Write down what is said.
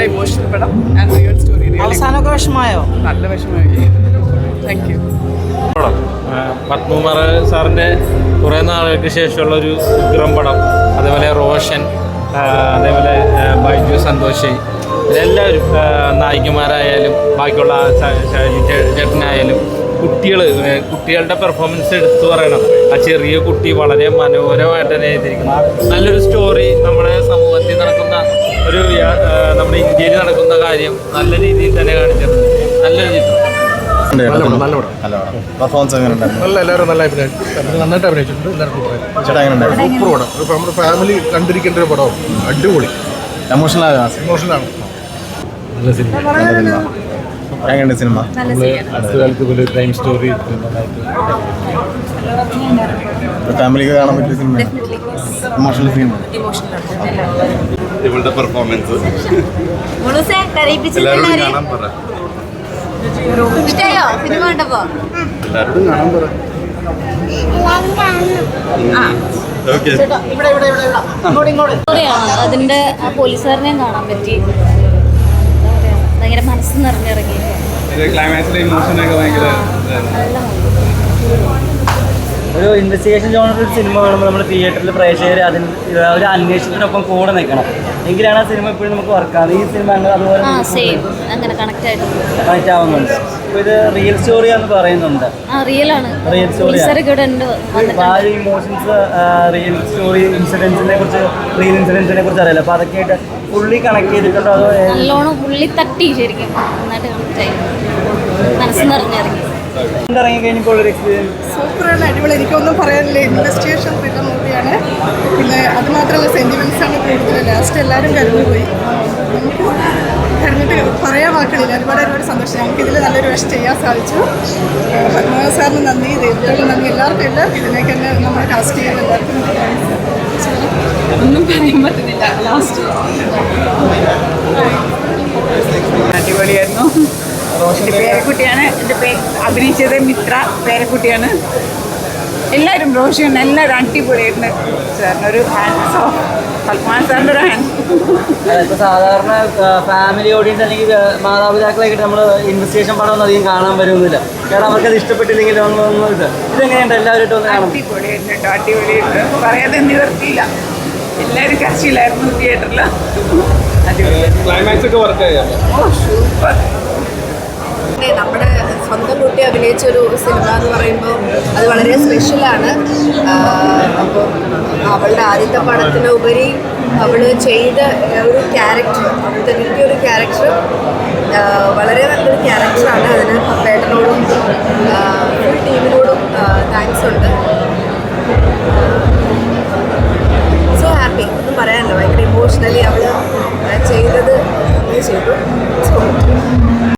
Emotional പടം and real story. അവസാനമൊക്കെ വിഷമമായോ? നല്ല വിഷമമായി. Thank you. പത്മകുമാർ സാറിൻ്റെ കുറേ നാളുകൾക്ക് ശേഷമുള്ള ഒരു ഉഗ്രം പടം. അതേപോലെ റോഷൻ, അതേപോലെ ബൈജു സന്തോഷ്, എല്ലാവരും നായികമാരായാലും ബാക്കിയുള്ള ചേട്ടനായാലും കുട്ടികളുടെ പെർഫോമൻസ് എടുത്തു പറയണം. ആ ചെറിയ കുട്ടി വളരെ മനോഹരമായിട്ട് തന്നെ ചെയ്തിരിക്കുന്നു. നല്ലൊരു സ്റ്റോറി, നമ്മുടെ സമൂഹത്തിൽ നടക്കുന്ന ഒരു നമ്മുടെ ഇന്ത്യയിൽ നടക്കുന്ന കാര്യം നല്ല രീതിയിൽ തന്നെ കാണിച്ചിട്ടുണ്ട്. നല്ലൊരു ചിത്രം. എല്ലാവരും നന്നായിട്ട് അഭിനയിച്ചിട്ടുണ്ട്. എല്ലാവർക്കും സൂപ്പർ പടം. ഇപ്പം നമ്മുടെ ഫാമിലി കണ്ടിരിക്കേണ്ട ഒരു പടം. അടിപൊളി, എമോഷണലാണ്. നല്ല സിനിമ. എങ്ങനെ സിനിമ അടുത്ത കാലത്ത് പോലെ ക്രൈം സ്റ്റോറി ഫാമിലിക്ക് കാണാൻ പറ്റിയ സിനിമ, ഇമോഷണൽ സിനിമ. ഇവളുടെ പെർഫോമൻസ് സിനിമ കണ്ടപ്പോ എല്ലാവരോടും കാണാൻ പറ. അതിന്റെ പോലീസുകാരനെയും കാണാൻ പറ്റി. ഭയങ്കര മനസ്സ് നിറഞ്ഞിറങ്ങി. ക്ലൈമാക്സിലെ ഇമോഷനൊക്കെ ഭയങ്കര ഒരു ഇൻവെസ്റ്റിഗേഷൻ ജോണർ ഒരു സിനിമ കാണുമ്പോൾ നമ്മൾ തിയേറ്ററിൽ പ്രേക്ഷകർ അതിന് ഒരു അന്വേഷണത്തിനൊപ്പം കൂടെ നിൽക്കണം. എങ്കിലാണ് ആ സിനിമ എപ്പോഴും നമുക്ക് വർക്കാണ്. ഈ സിനിമ അതുപോലെ കണക്റ്റ് ആവുന്നുണ്ട്. അപ്പോൾ ഇത് റിയൽ സ്റ്റോറിയാന്ന് പറയുന്നുണ്ട്. റിയൽ സ്റ്റോറിയാണ്. ആ ഒരു ഇമോഷൻസ്, റിയൽ സ്റ്റോറി ഇൻസിഡൻസിനെ കുറിച്ച് അറിയില്ല. അപ്പോൾ അതൊക്കെ ആയിട്ട് ഫുള്ളി കണക്ട് ചെയ്തിട്ടുണ്ടോ? അതോ നല്ലോണം ഉള്ളി തട്ടി ശരിക്കും നന്നായിട്ട് കണക്ട് ആയി, മനസ്സ് നിറഞ്ഞിറങ്ങി. ഇറങ്ങി കഴിഞ്ഞപ്പോൾ ഒരു എക്സ്പീരിയൻസ് സൂപ്പറാണ്, അടിപൊളി. എനിക്കൊന്നും പറയാനില്ല. ഇൻവെസ്റ്റിഗേഷൻ ത്രില്ലർ മൂവിയാണ്. പിന്നെ അത് മാത്രമല്ല സെൻറ്റിമെൻറ്റ്സാണ് കൂടുതൽ. ലാസ്റ്റ് എല്ലാവരും കരഞ്ഞുപോയി. നമുക്ക് കരഞ്ഞിട്ട് പറയാൻ വാക്കുകളില്ല. ഒരുപാട് സന്തോഷം. ഞങ്ങൾക്ക് ഇതിൽ നല്ലൊരു വേഷം ചെയ്യാൻ സാധിച്ചു. പത്മനാഭ സാറിന് നന്ദി, ദൈവത്തോട് നന്ദി. എല്ലാവർക്കും ഇതിനേക്ക് തന്നെ നമ്മൾ കാസ്റ്റ് ചെയ്യുന്ന എല്ലാവർക്കും ഒന്നും പറയാൻ പറ്റുന്നില്ല. ലാസ്റ്റ് അടിപൊളിയായിരുന്നു. എൻ്റെ പേരക്കുട്ടിയാണ്. എൻ്റെ അഭിനയിച്ചത് മിത്ര പേരക്കുട്ടിയാണ്. എല്ലാവരും റോഷൻ എല്ലാവരും അടിപൊളിയായിട്ടുണ്ട്. സാറിനൊരു ഹാൻഡ്സ് ഓഫ്. സൽമാൻ സാറിൻ്റെ ഒരു ഹാൻഡ്. ഇപ്പോൾ സാധാരണ ഫാമിലി ഓഡിയൻസ് അല്ലെങ്കിൽ മാതാപിതാക്കളായിട്ട് നമ്മൾ ഇൻവെസ്റ്റിഗേഷൻ പടമൊന്നും അധികം കാണാൻ വരുന്നില്ല. കാരണം അവർക്കത് ഇഷ്ടപ്പെട്ടില്ലെങ്കിൽ ഒന്നും ഇതെങ്ങനെയുണ്ട് എല്ലാവരും ഒന്ന് കാണും. അടിപൊളിയായിരുന്നു കേട്ടോ, അടിപൊളിയായിട്ട് പറയാതെ നിവർത്തിയില്ല. എല്ലാവരും കരച്ചിലായിരുന്നു തിയേറ്ററിൽ. അടിപൊളി. ക്ലൈമാക്സ് ഒക്കെ വർക്ക് ചെയ്യാം. ഓ സൂപ്പർ. നമ്മുടെ സ്വന്തം കുട്ടി അഭിനയിച്ചൊരു സിനിമ എന്ന് പറയുമ്പോൾ അത് വളരെ സ്പെഷ്യലാണ്. അപ്പോൾ അവളുടെ ആദ്യത്തെ പടത്തിനുപരി അവൾ ചെയ്ത ഒരു ക്യാരക്ടർ, അവൾക്ക് കിട്ടിയൊരു ക്യാരക്ടർ വളരെ നല്ലൊരു ക്യാരക്ടറാണ്. അതിന് പപ്പേട്ടനോടും